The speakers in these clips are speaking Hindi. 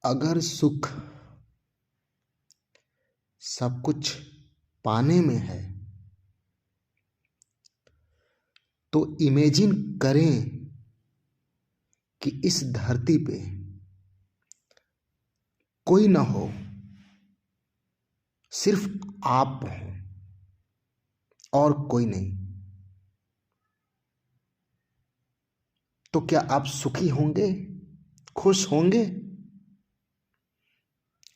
अगर सुख सब कुछ पाने में है तो इमेजिन करें कि इस धरती पे कोई ना हो, सिर्फ आप हो और कोई नहीं। तो क्या आप सुखी होंगे? खुश होंगे?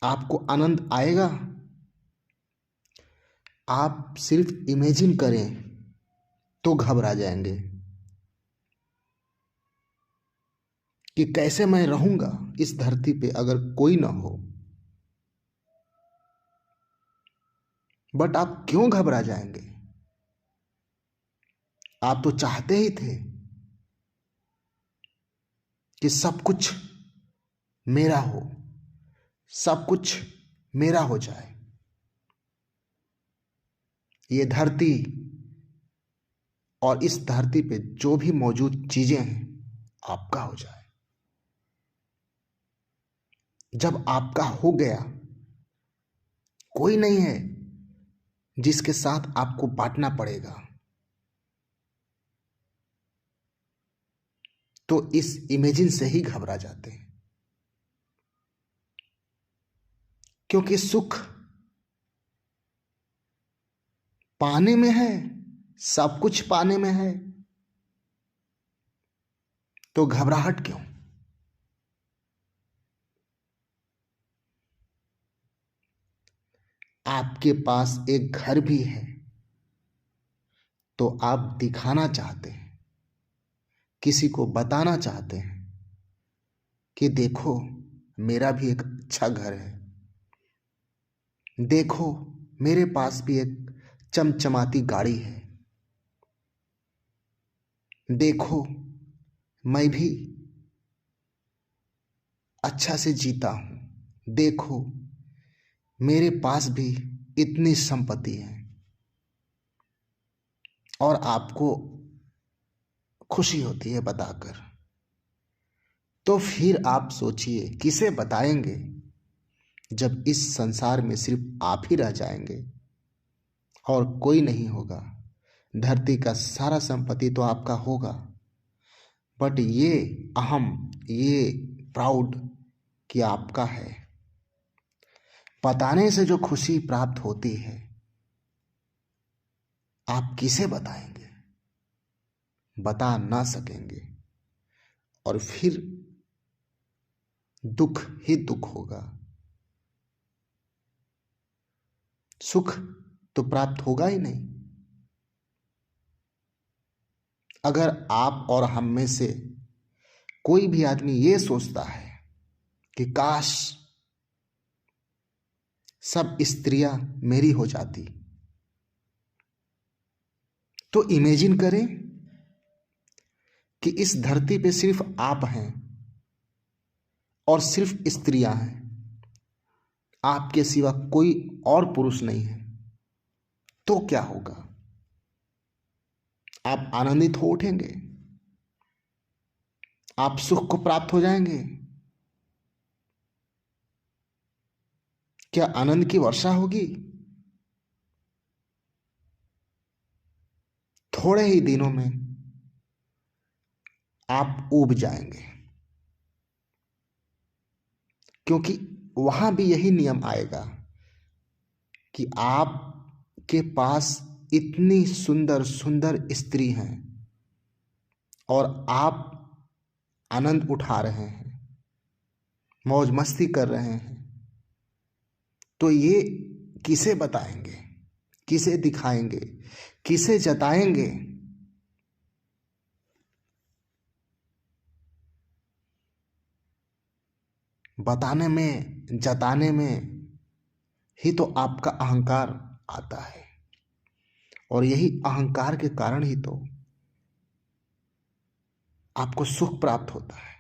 आपको आनंद आएगा? आप सिर्फ इमेजिन करें तो घबरा जाएंगे कि कैसे मैं रहूंगा इस धरती पे अगर कोई ना हो। बट आप क्यों घबरा जाएंगे? आप तो चाहते ही थे कि सब कुछ मेरा हो, सब कुछ मेरा हो जाए, ये धरती और इस धरती पे जो भी मौजूद चीजें हैं आपका हो जाए। जब आपका हो गया, कोई नहीं है जिसके साथ आपको बांटना पड़ेगा, तो इस इमेजिन से ही घबरा जाते हैं। क्योंकि सुख पाने में है, सब कुछ पाने में है, तो घबराहट क्यों? आपके पास एक घर भी है तो आप दिखाना चाहते हैं, किसी को बताना चाहते हैं कि देखो मेरा भी एक अच्छा घर है, देखो मेरे पास भी एक चमचमाती गाड़ी है, देखो मैं भी अच्छा से जीता हूं, देखो मेरे पास भी इतनी संपत्ति है। और आपको खुशी होती है बताकर। तो फिर आप सोचिए किसे बताएंगे जब इस संसार में सिर्फ आप ही रह जाएंगे और कोई नहीं होगा। धरती का सारा संपत्ति तो आपका होगा, बट ये अहम, ये प्राउड कि आपका है, बताने से जो खुशी प्राप्त होती है आप किसे बताएंगे? बता ना सकेंगे और फिर दुख ही दुख होगा। सुख तो प्राप्त होगा ही नहीं। अगर आप और हम में से कोई भी आदमी ये सोचता है कि काश सब स्त्रियां मेरी हो जाती, तो इमेजिन करें कि इस धरती पे सिर्फ आप हैं और सिर्फ स्त्रियां हैं, आपके सिवा कोई और पुरुष नहीं है, तो क्या होगा? आप आनंदित हो उठेंगे? आप सुख को प्राप्त हो जाएंगे? क्या आनंद की वर्षा होगी? थोड़े ही दिनों में आप ऊब जाएंगे, क्योंकि वहां भी यही नियम आएगा कि आपके पास इतनी सुंदर सुंदर स्त्री हैं और आप आनंद उठा रहे हैं, मौज मस्ती कर रहे हैं, तो ये किसे बताएंगे, किसे दिखाएंगे, किसे जताएंगे? बताने में, जताने में ही तो आपका अहंकार आता है, और यही अहंकार के कारण ही तो आपको सुख प्राप्त होता है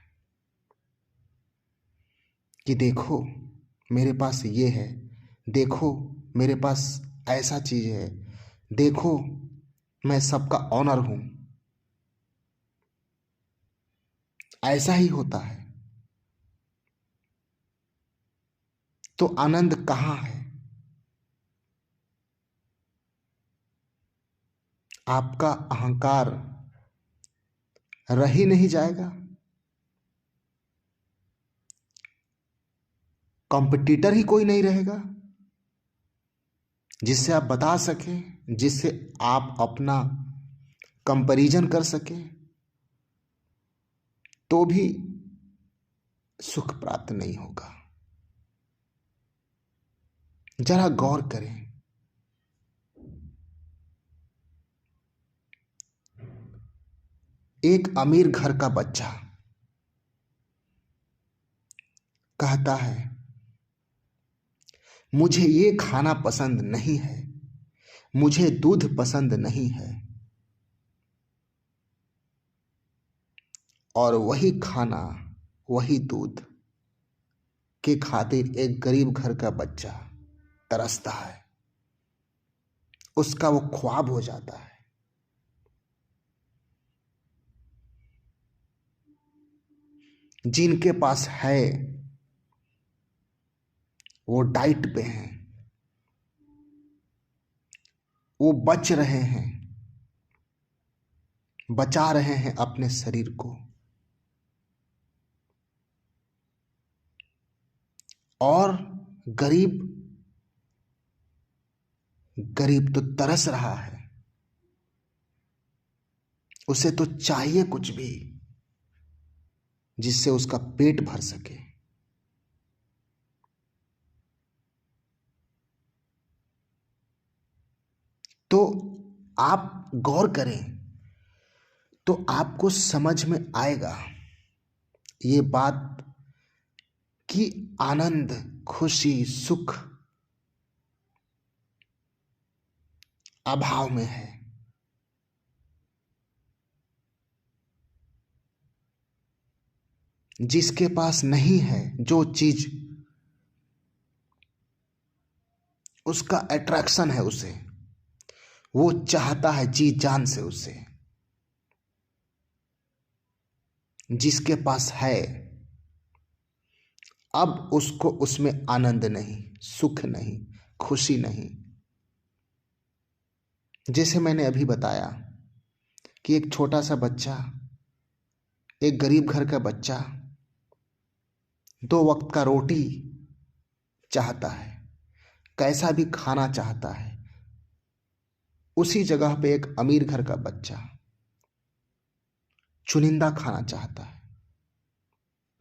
कि देखो मेरे पास ये है, देखो मेरे पास ऐसा चीज है, देखो मैं सबका ऑनर हूं। ऐसा ही होता है। तो आनंद कहाँ है? आपका अहंकार रह ही नहीं जाएगा, कॉम्पिटिटर ही कोई नहीं रहेगा जिससे आप बता सकें, जिससे आप अपना कंपैरिजन कर सकें, तो भी सुख प्राप्त नहीं होगा। जरा गौर करें, एक अमीर घर का बच्चा कहता है मुझे ये खाना पसंद नहीं है, मुझे दूध पसंद नहीं है, और वही खाना वही दूध के खातिर एक गरीब घर का बच्चा तरसता है, उसका वो ख्वाब हो जाता है। जिनके पास है वो डाइट पे हैं, वो बच रहे हैं, बचा रहे हैं अपने शरीर को, और गरीब गरीब तो तरस रहा है, उसे तो चाहिए कुछ भी जिससे उसका पेट भर सके। तो आप गौर करें तो आपको समझ में आएगा ये बात कि आनंद, खुशी, सुख अभाव में है। जिसके पास नहीं है जो चीज, उसका अट्रैक्शन है उसे, वो चाहता है जी जान से उसे। जिसके पास है अब उसको उसमें आनंद नहीं, सुख नहीं, खुशी नहीं। जैसे मैंने अभी बताया कि एक छोटा सा बच्चा, एक गरीब घर का बच्चा 2 वक्त का रोटी चाहता है, कैसा भी खाना चाहता है। उसी जगह पे एक अमीर घर का बच्चा चुनिंदा खाना चाहता है,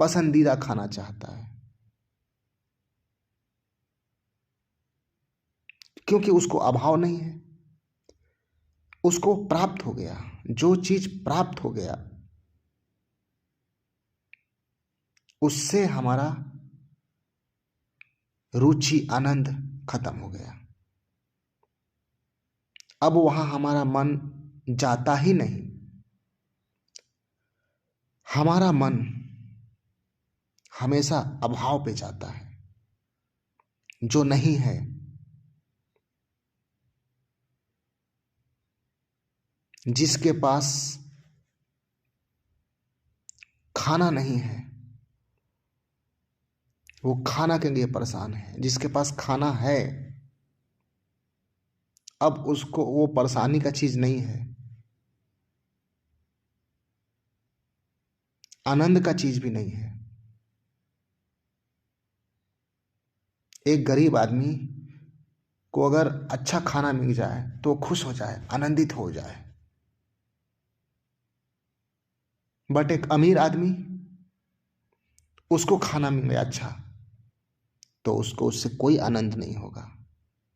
पसंदीदा खाना चाहता है, क्योंकि उसको अभाव नहीं है, उसको प्राप्त हो गया। जो चीज प्राप्त हो गया उससे हमारा रुचि, आनंद खत्म हो गया। अब वहां हमारा मन जाता ही नहीं। हमारा मन हमेशा अभाव पे जाता है, जो नहीं है। जिसके पास खाना नहीं है वो खाना के लिए परेशान है, जिसके पास खाना है अब उसको वो परेशानी का चीज नहीं है, आनंद का चीज भी नहीं है। एक गरीब आदमी को अगर अच्छा खाना मिल जाए तो खुश हो जाए, आनंदित हो जाए। बट एक अमीर आदमी, उसको खाना मिले अच्छा तो उसको उससे कोई आनंद नहीं होगा,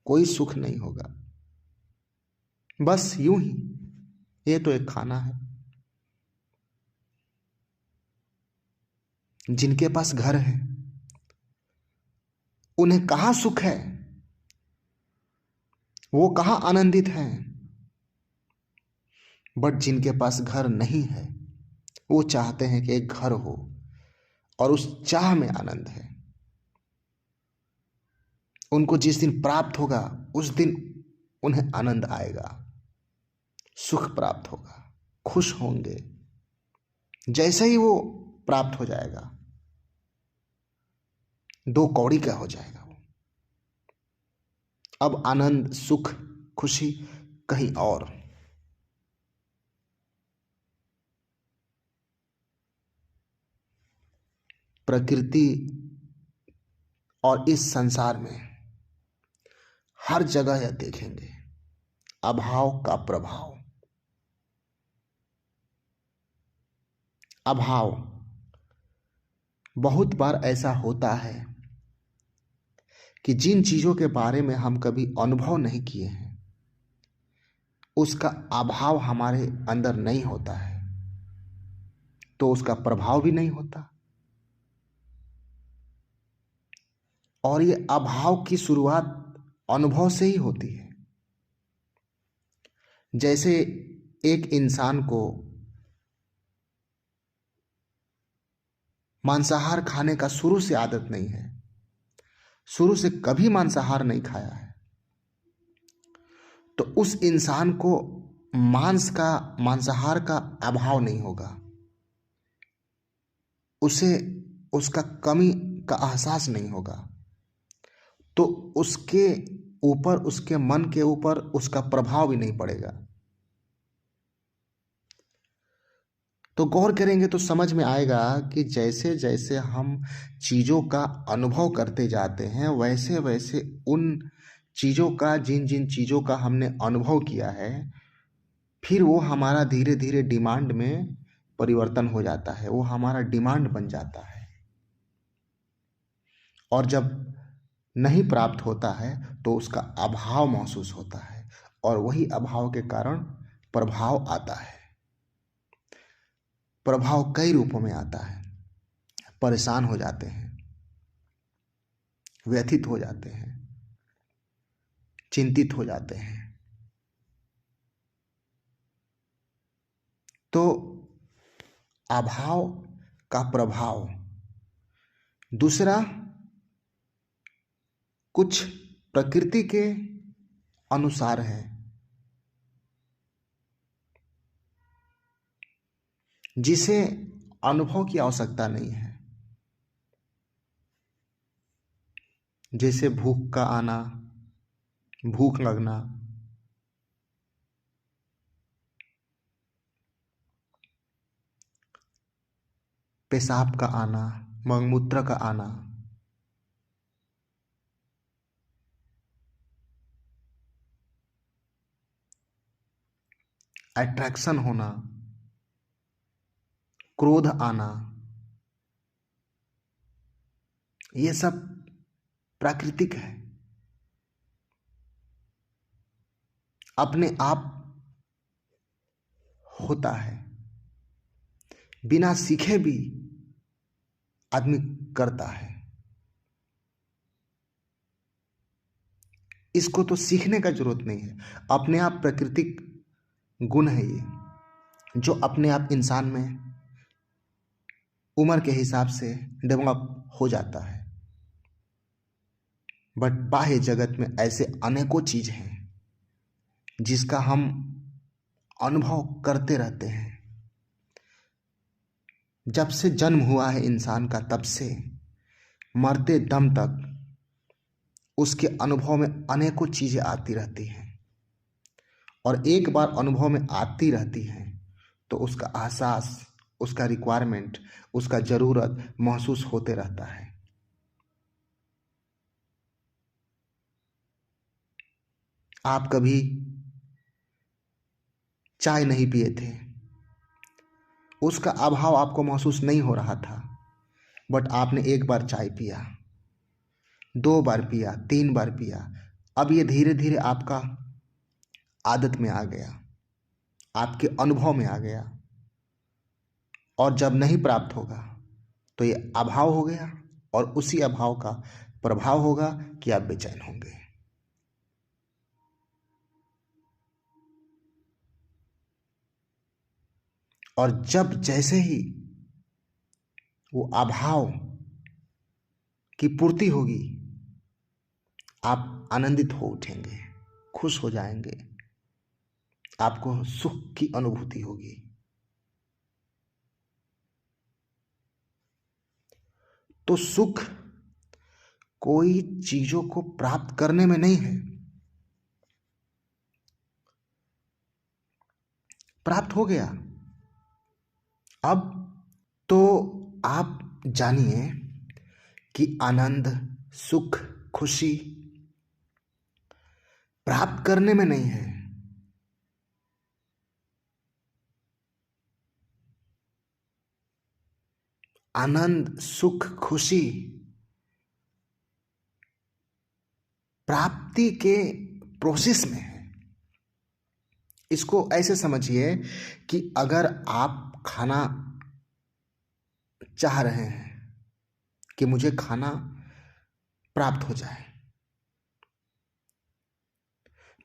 कोई सुख नहीं होगा। बस यूं ही, ये तो एक खाना है। जिनके पास घर है उन्हें कहाँ सुख है, वो कहाँ आनंदित हैं। बट जिनके पास घर नहीं है वो चाहते हैं कि एक घर हो, और उस चाह में आनंद है। उनको जिस दिन प्राप्त होगा उस दिन उन्हें आनंद आएगा, सुख प्राप्त होगा, खुश होंगे। जैसे ही वो प्राप्त हो जाएगा 2 कौड़ी का हो जाएगा वो। अब आनंद, सुख, खुशी कहीं और। प्रकृति और इस संसार में हर जगह यह देखेंगे, अभाव का प्रभाव। अभाव बहुत बार ऐसा होता है कि जिन चीजों के बारे में हम कभी अनुभव नहीं किए हैं, उसका अभाव हमारे अंदर नहीं होता है, तो उसका प्रभाव भी नहीं होता। और ये अभाव की शुरुआत अनुभव से ही होती है। जैसे एक इंसान को मांसाहार खाने का शुरू से आदत नहीं है, शुरू से कभी मांसाहार नहीं खाया है, तो उस इंसान को मांसाहार का अभाव नहीं होगा, उसे उसका कमी का एहसास नहीं होगा, तो उसके ऊपर, उसके मन के ऊपर उसका प्रभाव भी नहीं पड़ेगा। तो गौर करेंगे तो समझ में आएगा कि जैसे जैसे हम चीज़ों का अनुभव करते जाते हैं, वैसे वैसे उन चीज़ों का, जिन जिन चीज़ों का हमने अनुभव किया है, फिर वो हमारा धीरे धीरे डिमांड में परिवर्तन हो जाता है, वो हमारा डिमांड बन जाता है। और जब नहीं प्राप्त होता है तो उसका अभाव महसूस होता है, और वही अभाव के कारण प्रभाव आता है। प्रभाव कई रूपों में आता है। परेशान हो जाते हैं, व्यथित हो जाते हैं, चिंतित हो जाते हैं। तो अभाव का प्रभाव। दूसरा, कुछ प्रकृति के अनुसार है, जिसे अनुभव की आवश्यकता नहीं है। जैसे भूख का आना, भूख लगना, पेशाब का आना, मलमूत्र का आना, अट्रैक्शन होना, क्रोध आना, ये सब प्राकृतिक है, अपने आप होता है, बिना सीखे भी आदमी करता है। इसको तो सीखने का जरूरत नहीं है, अपने आप प्राकृतिक गुण है ये, जो अपने आप इंसान में उम्र के हिसाब से डेवलप हो जाता है। बट बाह्य जगत में ऐसे अनेकों चीज हैं जिसका हम अनुभव करते रहते हैं। जब से जन्म हुआ है इंसान का, तब से मरते दम तक उसके अनुभव में अनेकों चीजें आती रहती हैं, और एक बार अनुभव में आती रहती हैं तो उसका एहसास, उसका रिक्वायरमेंट, उसका जरूरत महसूस होते रहता है। आप कभी चाय नहीं पिए थे, उसका अभाव आपको महसूस नहीं हो रहा था, बट आपने एक बार चाय पिया, दो बार पिया, तीन बार पिया, अब ये धीरे धीरे आपका आदत में आ गया, आपके अनुभव में आ गया, और जब नहीं प्राप्त होगा तो ये अभाव हो गया, और उसी अभाव का प्रभाव होगा कि आप बेचैन होंगे। और जब जैसे ही वो अभाव की पूर्ति होगी, आप आनंदित हो उठेंगे, खुश हो जाएंगे, आपको सुख की अनुभूति होगी। तो सुख कोई चीजों को प्राप्त करने में नहीं है, प्राप्त हो गया। अब तो आप जानिए कि आनंद, सुख, खुशी प्राप्त करने में नहीं है, आनंद, सुख, खुशी प्राप्ति के प्रोसेस में है। इसको ऐसे समझिए कि अगर आप खाना चाह रहे हैं कि मुझे खाना प्राप्त हो जाए,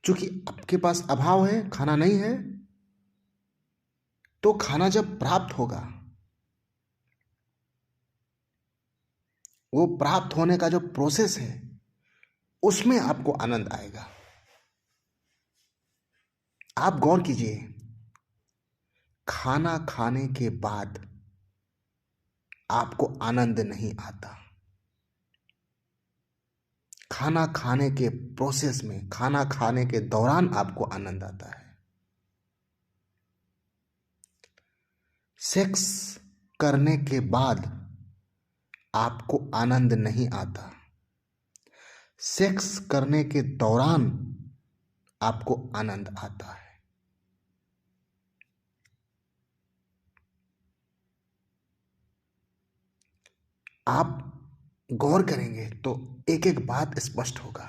क्योंकि आपके पास अभाव है, खाना नहीं है, तो खाना जब प्राप्त होगा, वो प्राप्त होने का जो प्रोसेस है उसमें आपको आनंद आएगा। आप गौर कीजिए, खाना खाने के बाद आपको आनंद नहीं आता, खाना खाने के प्रोसेस में, खाना खाने के दौरान आपको आनंद आता है। सेक्स करने के बाद आपको आनंद नहीं आता, सेक्स करने के दौरान आपको आनंद आता है। आप गौर करेंगे तो एक एक बात स्पष्ट होगा।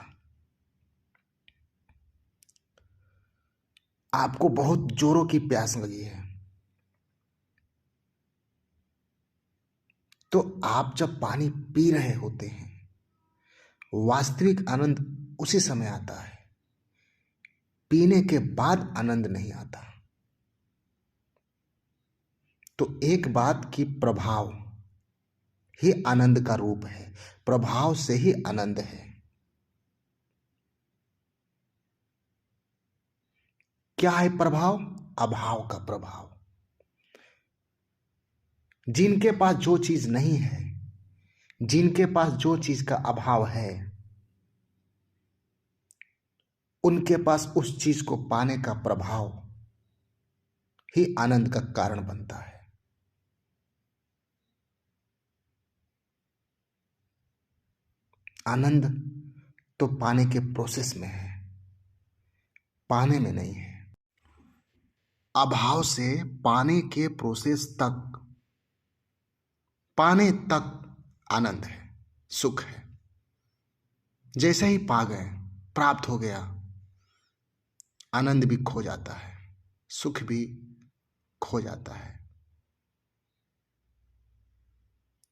आपको बहुत जोरों की प्यास लगी है, तो आप जब पानी पी रहे होते हैं, वास्तविक आनंद उसी समय आता है, पीने के बाद आनंद नहीं आता। तो एक बात की प्रभाव ही आनंद का रूप है, प्रभाव से ही आनंद है। क्या है प्रभाव? अभाव का प्रभाव। जिनके पास जो चीज नहीं है, जिनके पास जो चीज का अभाव है, उनके पास उस चीज को पाने का प्रभाव ही आनंद का कारण बनता है। आनंद तो पाने के प्रोसेस में है, पाने में नहीं है। अभाव से पाने के प्रोसेस तक, पाने तक आनंद है, सुख है। जैसे ही पा गए, प्राप्त हो गया, आनंद भी खो जाता है, सुख भी खो जाता है।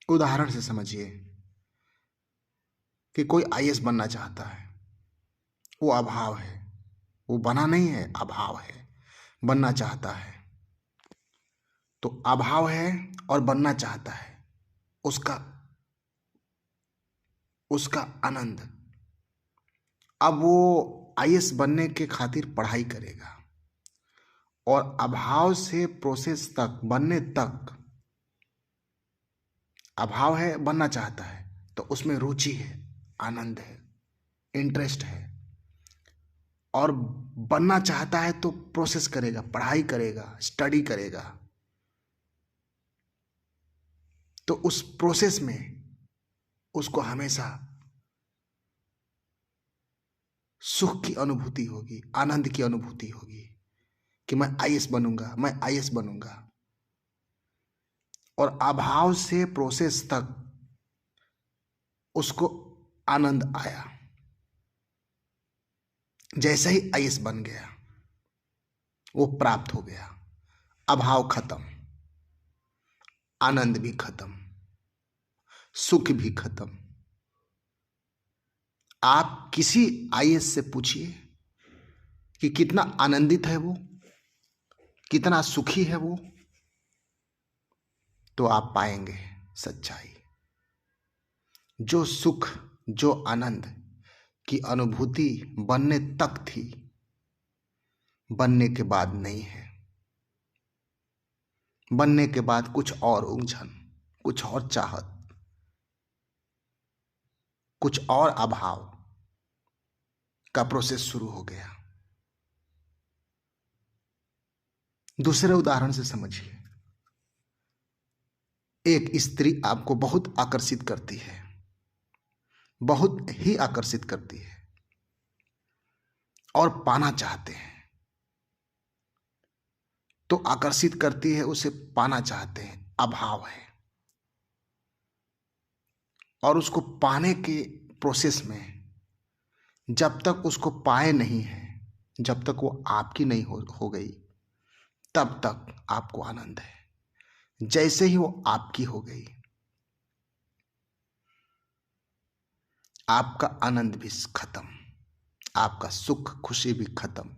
उदाहरण से समझिए कि कोई आईएएस बनना चाहता है, वो अभाव है, वो बना नहीं है, अभाव है, बनना चाहता है। तो अभाव है और बनना चाहता है, उसका उसका आनंद। अब वो आईएएस बनने के खातिर पढ़ाई करेगा, और अभाव से प्रोसेस तक, बनने तक, अभाव है, बनना चाहता है, तो उसमें रुचि है, आनंद है, इंटरेस्ट है। और बनना चाहता है तो प्रोसेस करेगा, पढ़ाई करेगा, स्टडी करेगा, तो उस प्रोसेस में उसको हमेशा सुख की अनुभूति होगी, आनंद की अनुभूति होगी कि मैं आईएएस बनूंगा, मैं आईएएस बनूंगा। और अभाव से प्रोसेस तक उसको आनंद आया, जैसे ही आईएएस बन गया, वो प्राप्त हो गया, अभाव खत्म, आनंद भी खत्म, सुख भी खत्म। आप किसी आईएएस से पूछिए कि कितना आनंदित है वो, कितना सुखी है वो, तो आप पाएंगे सच्चाई। जो सुख, जो आनंद की अनुभूति बनने तक थी, बनने के बाद नहीं है। बनने के बाद कुछ और उलझन, कुछ और चाहत, कुछ और अभाव का प्रोसेस शुरू हो गया। दूसरे उदाहरण से समझिए। एक स्त्री आपको बहुत आकर्षित करती है, बहुत ही आकर्षित करती है और पाना चाहते हैं। तो आकर्षित करती है, उसे पाना चाहते हैं, अभाव है। और उसको पाने के प्रोसेस में जब तक उसको पाए नहीं है, जब तक वो आपकी नहीं हो गई, तब तक आपको आनंद है। जैसे ही वो आपकी हो गई, आपका आनंद भी खत्म, आपका सुख खुशी भी खत्म,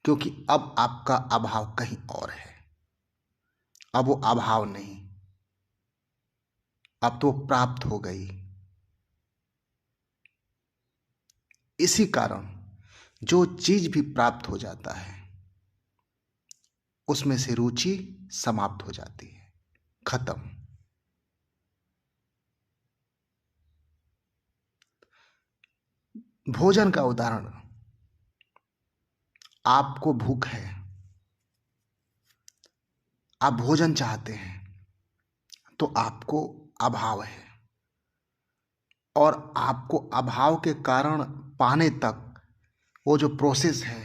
क्योंकि अब आपका अभाव कहीं और है। अब वो अभाव नहीं, अब तो प्राप्त हो गई। इसी कारण जो चीज भी प्राप्त हो जाता है, उसमें से रुचि समाप्त हो जाती है, खत्म। भोजन का उदाहरण, आपको भूख है, आप भोजन चाहते हैं, तो आपको अभाव है। और आपको अभाव के कारण पाने तक वो जो प्रोसेस है,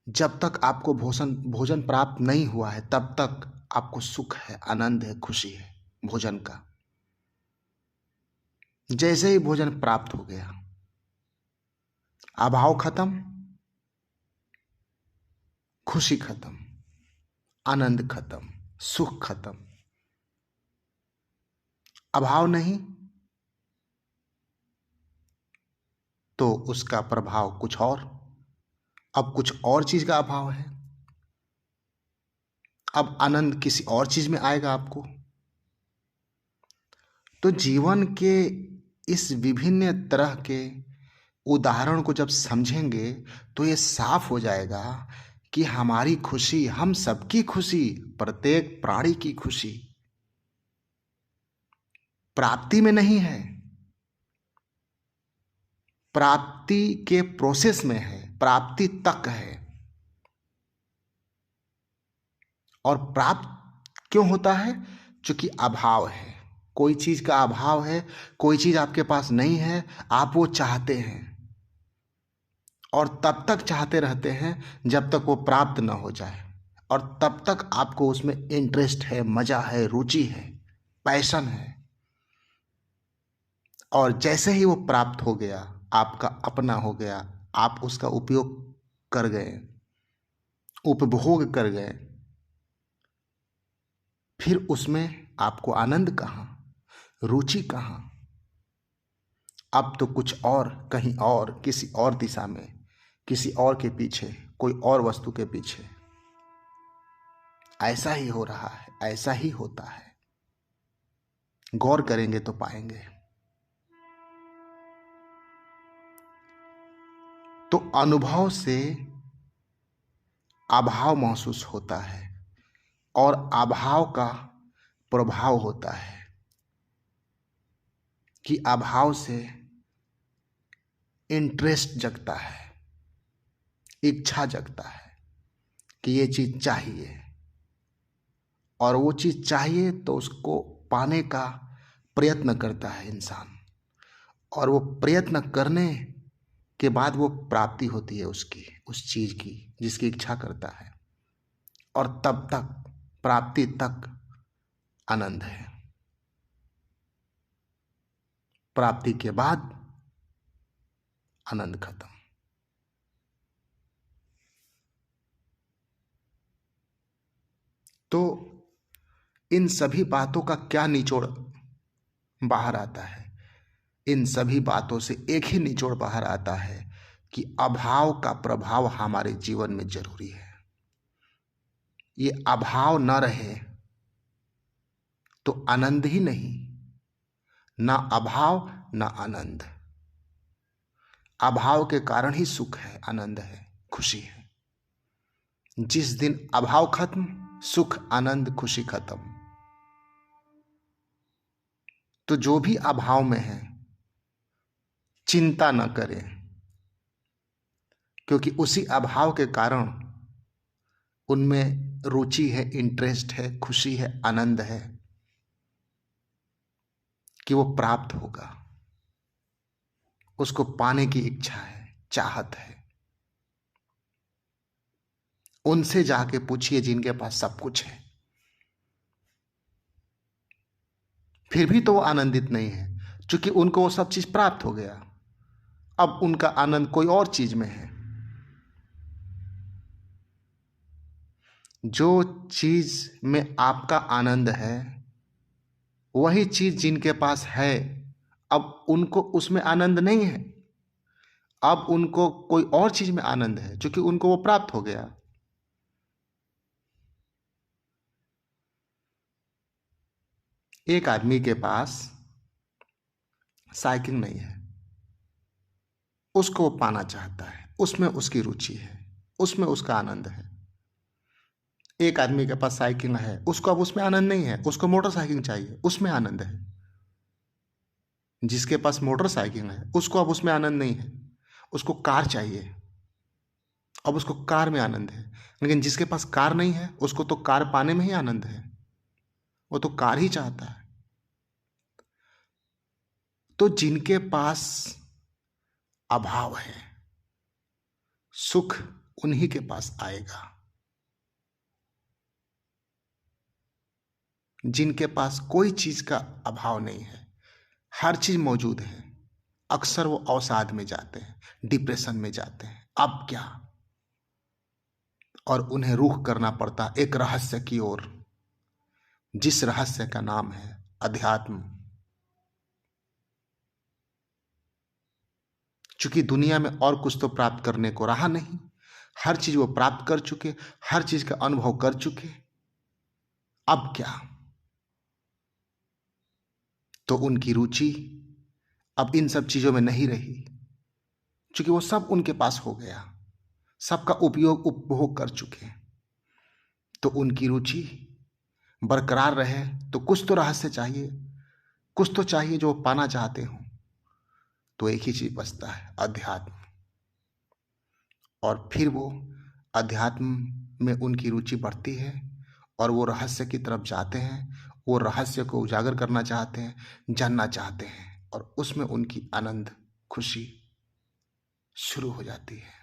जब तक आपको भोजन भोजन प्राप्त नहीं हुआ है, तब तक आपको सुख है, आनंद है, खुशी है भोजन का। जैसे ही भोजन प्राप्त हो गया, अभाव खत्म, खुशी खत्म, आनंद खत्म, सुख खत्म। अभाव नहीं तो उसका प्रभाव कुछ और, अब कुछ और चीज का अभाव है। अब आनंद किसी और चीज में आएगा आपको। तो जीवन के इस विभिन्न तरह के उदाहरण को जब समझेंगे, तो ये साफ हो जाएगा कि हमारी खुशी, हम सबकी खुशी, प्रत्येक प्राणी की खुशी प्राप्ति में नहीं है, प्राप्ति के प्रोसेस में है, प्राप्ति तक है। और प्राप्त क्यों होता है? क्योंकि अभाव है, कोई चीज का अभाव है, कोई चीज आपके पास नहीं है, आप वो चाहते हैं और तब तक चाहते रहते हैं जब तक वो प्राप्त ना हो जाए। और तब तक आपको उसमें इंटरेस्ट है, मजा है, रुचि है, पैशन है। और जैसे ही वो प्राप्त हो गया, आपका अपना हो गया, आप उसका उपयोग कर गए, उपभोग कर गए, फिर उसमें आपको आनंद कहाँ, रुचि कहाँ? अब तो कुछ और, कहीं और, किसी और दिशा में, किसी और के पीछे, कोई और वस्तु के पीछे। ऐसा ही हो रहा है, ऐसा ही होता है। गौर करेंगे तो पाएंगे। तो अनुभव से अभाव महसूस होता है और अभाव का प्रभाव होता है कि अभाव से इंटरेस्ट जगता है, इच्छा जगता है कि ये चीज चाहिए। और वो चीज चाहिए तो उसको पाने का प्रयत्न करता है इंसान, और वो प्रयत्न करने के बाद वो प्राप्ति होती है उसकी, उस चीज की जिसकी इच्छा करता है। और तब तक, प्राप्ति तक आनंद है, प्राप्ति के बाद आनंद खत्म। तो इन सभी बातों का क्या निचोड़ बाहर आता है? इन सभी बातों से एक ही निचोड़ बाहर आता है कि अभाव का प्रभाव हमारे जीवन में जरूरी है। ये अभाव न रहे तो आनंद ही नहीं, ना अभाव ना आनंद। अभाव के कारण ही सुख है, आनंद है, खुशी है। जिस दिन अभाव खत्म, सुख आनंद खुशी खत्म। तो जो भी अभाव में है, चिंता न करें, क्योंकि उसी अभाव के कारण उनमें रुचि है, इंटरेस्ट है, खुशी है, आनंद है कि वो प्राप्त होगा, उसको पाने की इच्छा है, चाहत है। उनसे जाके पूछिए जिनके पास सब कुछ है, फिर भी तो वो आनंदित नहीं है, क्योंकि उनको वो सब चीज प्राप्त हो गया। अब उनका आनंद कोई और चीज में है। जो चीज में आपका आनंद है वही चीज जिनके पास है, अब उनको उसमें आनंद नहीं है। अब उनको कोई और चीज में आनंद है, क्योंकि उनको वो प्राप्त हो गया। एक आदमी के पास साइकिल नहीं है, उसको वो पाना चाहता है, उसमें उसकी रुचि है, उसमें उसका आनंद है। एक आदमी के पास साइकिल है, उसको अब उसमें आनंद नहीं है, उसको मोटरसाइकिल चाहिए, उसमें आनंद है। जिसके पास मोटरसाइकिल है उसको अब उसमें आनंद नहीं है, उसको कार चाहिए, अब उसको कार में आनंद है। लेकिन जिसके पास कार नहीं है उसको तो कार पाने में ही आनंद है, वो तो कार ही चाहता है। तो जिनके पास अभाव है, सुख उन्हीं के पास आएगा। जिनके पास कोई चीज का अभाव नहीं है, हर चीज मौजूद है, अक्सर वो अवसाद में जाते हैं, डिप्रेशन में जाते हैं। अब क्या? और उन्हें रुख करना पड़ता है एक रहस्य की ओर, जिस रहस्य का नाम है अध्यात्म। क्योंकि दुनिया में और कुछ तो प्राप्त करने को रहा नहीं, हर चीज वो प्राप्त कर चुके, हर चीज का अनुभव कर चुके। अब क्या? तो उनकी रुचि अब इन सब चीजों में नहीं रही, क्योंकि वो सब उनके पास हो गया, सबका उपयोग उपभोग कर चुके। तो उनकी रुचि बरकरार रहे तो कुछ तो रहस्य चाहिए, कुछ तो चाहिए जो वो पाना चाहते हो। तो एक ही चीज बचता है, अध्यात्म। और फिर वो अध्यात्म में उनकी रुचि बढ़ती है और वो रहस्य की तरफ जाते हैं, वो रहस्य को उजागर करना चाहते हैं, जानना चाहते हैं, और उसमें उनकी आनंद, खुशी शुरू हो जाती है।